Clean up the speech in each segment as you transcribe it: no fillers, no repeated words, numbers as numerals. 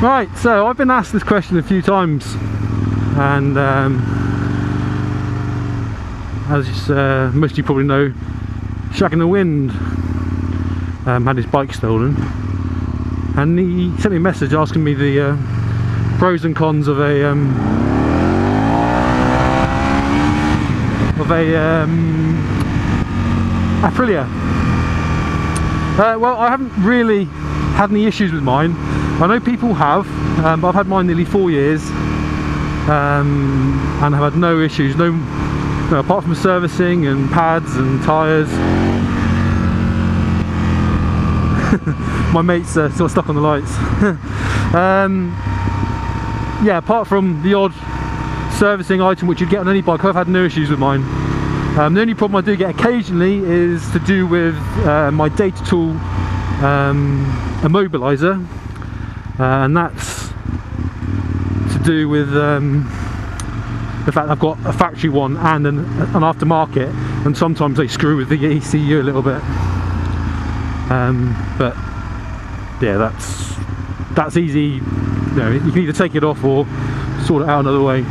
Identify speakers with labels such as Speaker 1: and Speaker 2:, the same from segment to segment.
Speaker 1: Right, so I've been asked this question a few times, and as most of you probably know, Shag in the Wind had his bike stolen, and he sent me a message asking me the pros and cons of a Aprilia. Well, I haven't really had any issues with mine. I know people have, but I've had mine nearly 4 years, and I've had no issues, no, apart from servicing and pads and tyres. My mate's sort of stuck on the lights. Yeah, apart from the odd servicing item which you'd get on any bike, I've had no issues with mine. The only problem I do get occasionally is to do with my data tool immobiliser, and that's to do with the fact I've got a factory one and an aftermarket, and sometimes they screw with the ECU a little bit. But yeah, that's easy. You know, you can either take it off or sort it out another way.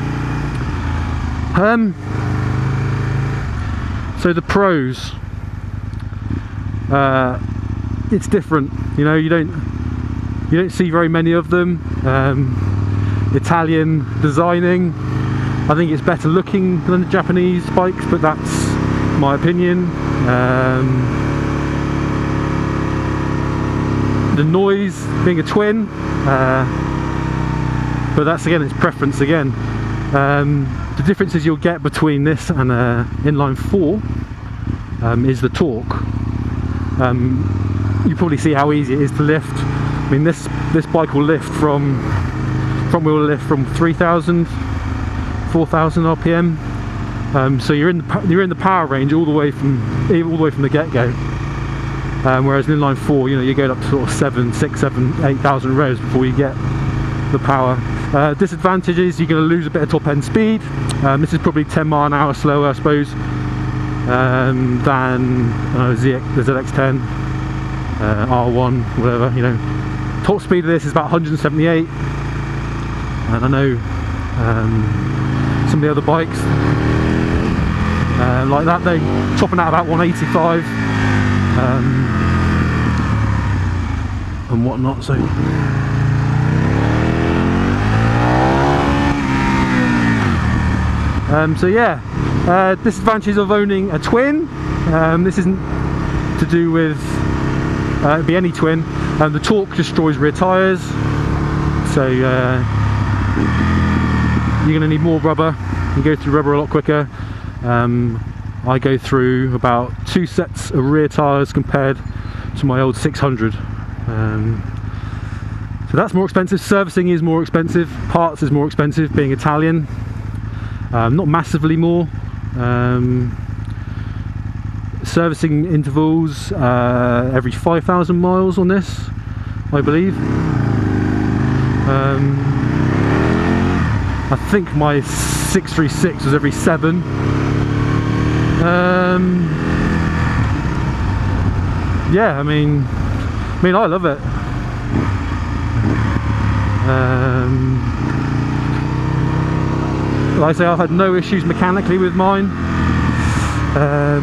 Speaker 1: So the pros, it's different. You know, you don't see very many of them. Italian designing, I think it's better looking than the Japanese bikes, but that's my opinion. The noise, being a twin, but that's again, it's preference again. The differences you'll get between this and inline 4 is the torque. You probably see how easy it is to lift. I mean, this bike will lift from front wheel lift from 3,000, 4,000 RPM. So you're in the power range all the way from the get-go. Whereas in inline 4, you know, you get up to sort of 7, 6, 7, 8,000 revs before you get the power. Disadvantages: you're going to lose a bit of top end speed. This is probably 10 mile an hour slower, I suppose, than the ZX10, R1, whatever. You know, top speed of this is about 178, and I know some of the other bikes like that, they topping out about 185 and whatnot. So yeah, disadvantages of owning a twin. This isn't to do with it'd be any twin. The torque destroys rear tyres, so you're going to need more rubber. You go through rubber a lot quicker. I go through about 2 sets of rear tyres compared to my old 600. So that's more expensive. Servicing is more expensive. Parts is more expensive, being Italian. Not massively more. Servicing intervals every 5,000 miles on this, I believe. I think my 636 was every 7. Yeah, I mean I love it. Like I say, I've had no issues mechanically with mine.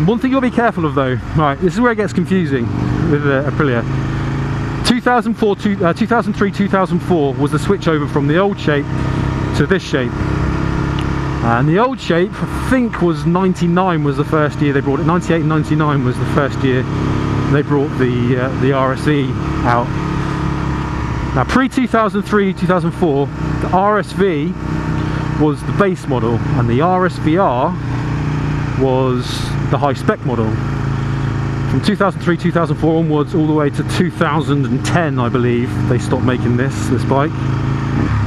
Speaker 1: One thing you'll be careful of though, right, this is where it gets confusing with Aprilia. 2003, 2004 was the switch over from the old shape to this shape. And the old shape, I think, was 99 was the first year they brought it. 98 and 99 was the first year they brought the RSV out. Now, pre-2003, 2004, the RSV was the base model, and the RSVR was the high-spec model. From 2003, 2004 onwards, all the way to 2010, I believe, they stopped making this bike.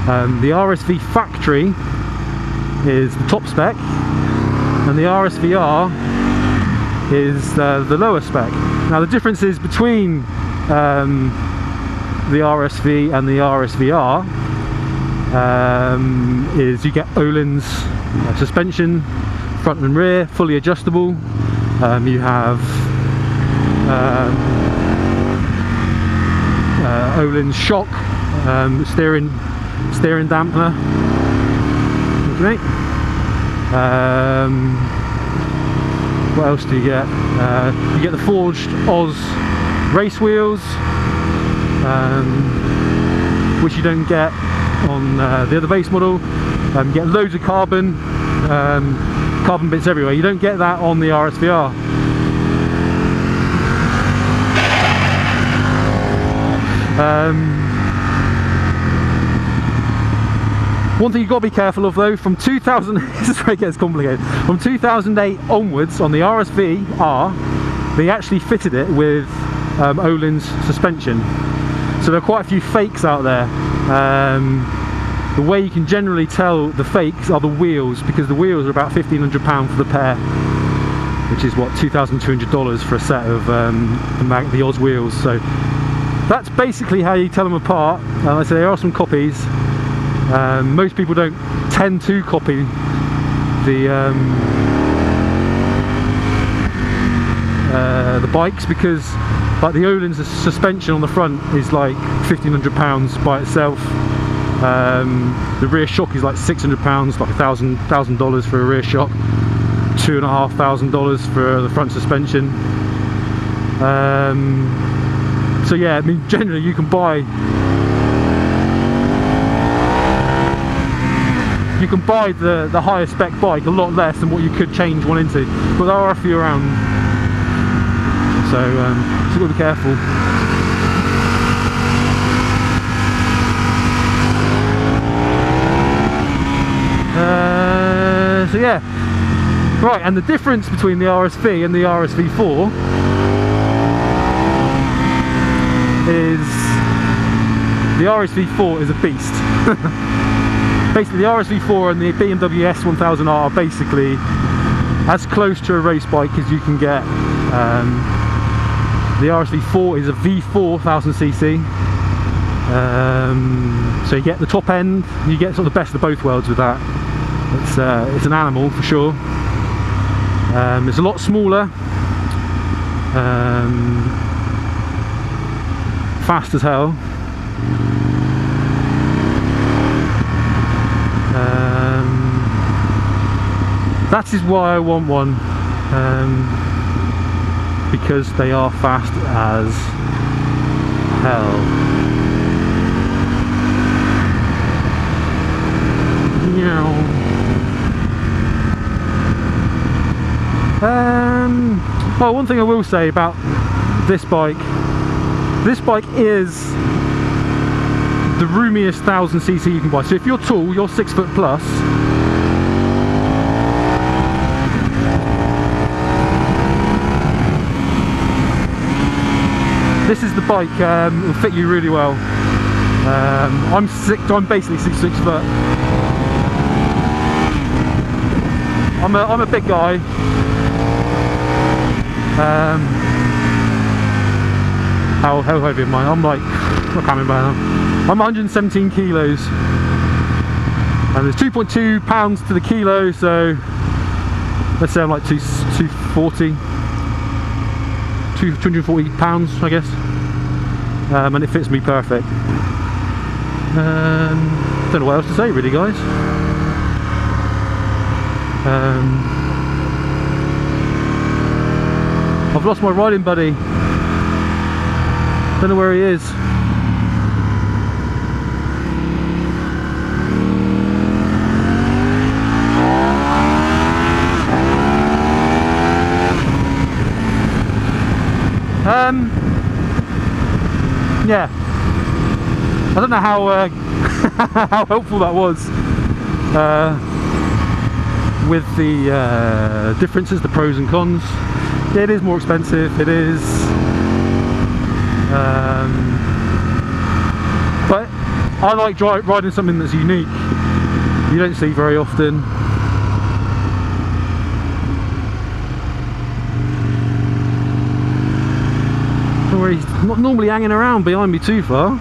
Speaker 1: The RSV factory is the top spec, and the RSVR is the lower spec. Now the differences between the RSV and the RSVR is you get Öhlins suspension, front and rear, fully adjustable. You have Öhlins shock steering dampener. Okay. What else do you get? You get the forged Oz race wheels, which you don't get on the other base model. You get loads of carbon bits everywhere. You don't get that on the RSVR. One thing you've got to be careful of though, from 2000, this is where it gets complicated, from 2008 onwards on the RSV-R, they actually fitted it with Öhlins suspension. So there are quite a few fakes out there. The way you can generally tell the fakes are the wheels, because the wheels are about £1,500 for the pair, which is what, $2,200 for a set of the Oz wheels. So that's basically how you tell them apart. Like I say, there are some copies. Most people don't tend to copy the bikes, because like the Öhlins suspension on the front is like £1,500 by itself. The rear shock is like £600, like $1,000 for a rear shock, $2,500 for the front suspension. So yeah, I mean, generally you can buy the higher spec bike a lot less than what you could change one into, but there are a few around, so you've got to be careful. So yeah, right, and the difference between the RSV and the RSV4 is the RSV4 is a beast. Basically, the RSV4 and the BMW S1000R are basically as close to a race bike as you can get. The RSV4 is a V4 1000cc, so you get the top end, you get sort of the best of both worlds with that. It's an animal for sure. It's a lot smaller, fast as hell. That is why I want one, because they are fast as hell. Well, one thing I will say about this bike is the roomiest 1000cc you can buy. So if you're tall, you're 6 foot plus, this is the bike. It'll fit you really well. I'm basically 6 foot. I'm a big guy. How heavy am I? I'm like, I can't remember now. I'm 117 kilos, and there's 2.2 pounds to the kilo, so let's say I'm like 240 pounds, I guess, and it fits me perfect. Don't know what else to say really, guys. I've lost my riding buddy. Don't know where he is. Yeah, I don't know how how helpful that was with the differences, the pros and cons. Yeah, it is more expensive, it is, but I like riding something that's unique, you don't see very often. He's not normally hanging around behind me too far.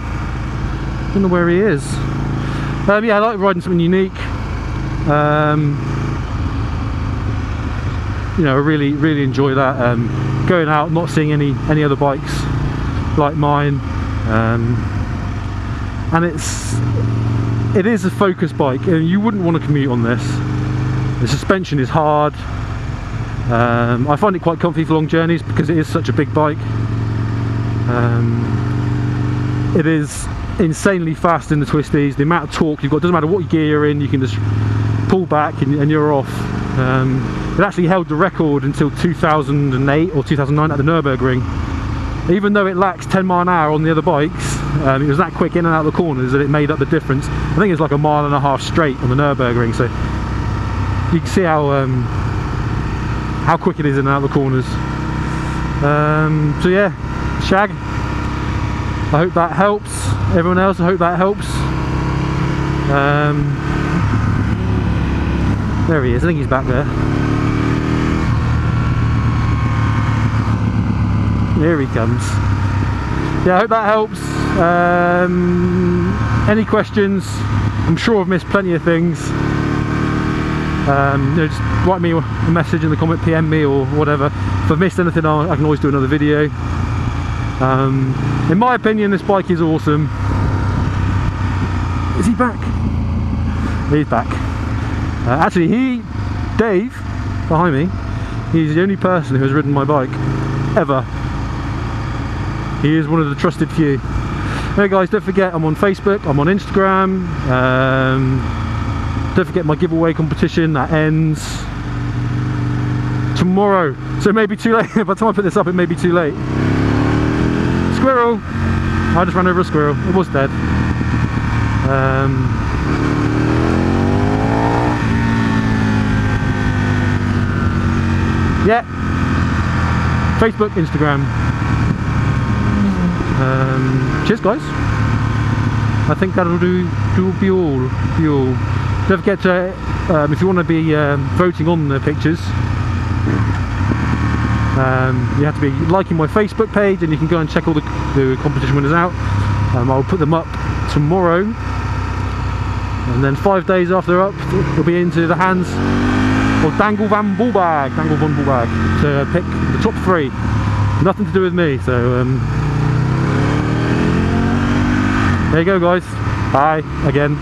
Speaker 1: Don't know where he is. Yeah, I like riding something unique. You know, I really enjoy that. Going out, not seeing any other bikes like mine. and it is a focus bike, and you wouldn't want to commute on this. The suspension is hard. I find it quite comfy for long journeys because it is such a big bike. It is insanely fast in the twisties. The amount of torque you've got, doesn't matter what gear you're in, you can just pull back and you're off. It actually held the record until 2008 or 2009 at the Nürburgring. Even though it lacks 10 mile an hour on the other bikes, it was that quick in and out of the corners that it made up the difference. I think it's like 1.5 miles straight on the Nürburgring, so you can see how quick it is in and out of the corners. So yeah, Shag, I hope that helps. Everyone else, I hope that helps. There he is, I think he's back there. Here he comes. Yeah, I hope that helps. Any questions? I'm sure I've missed plenty of things. You know, just write me a message in the comment, PM me or whatever. If I've missed anything, I can always do another video. In my opinion, this bike is awesome. Is he back? He's back. Actually, Dave, behind me, he's the only person who has ridden my bike ever. He is one of the trusted few. Hey guys, don't forget I'm on Facebook, I'm on Instagram. Don't forget my giveaway competition that ends tomorrow, so it may be too late. By the time I put this up, it may be too late. Squirrel! I just ran over a squirrel. It was dead. Yeah. Facebook, Instagram. Cheers, guys. I think that'll be all. Don't forget to, if you want to be voting on the pictures, you have to be liking my Facebook page, and you can go and check all the competition winners out. I'll put them up tomorrow, and then 5 days after they're up, they'll be into the hands of Dangle van Bulbag to pick the top 3. Nothing to do with me, so there you go, guys. Bye again.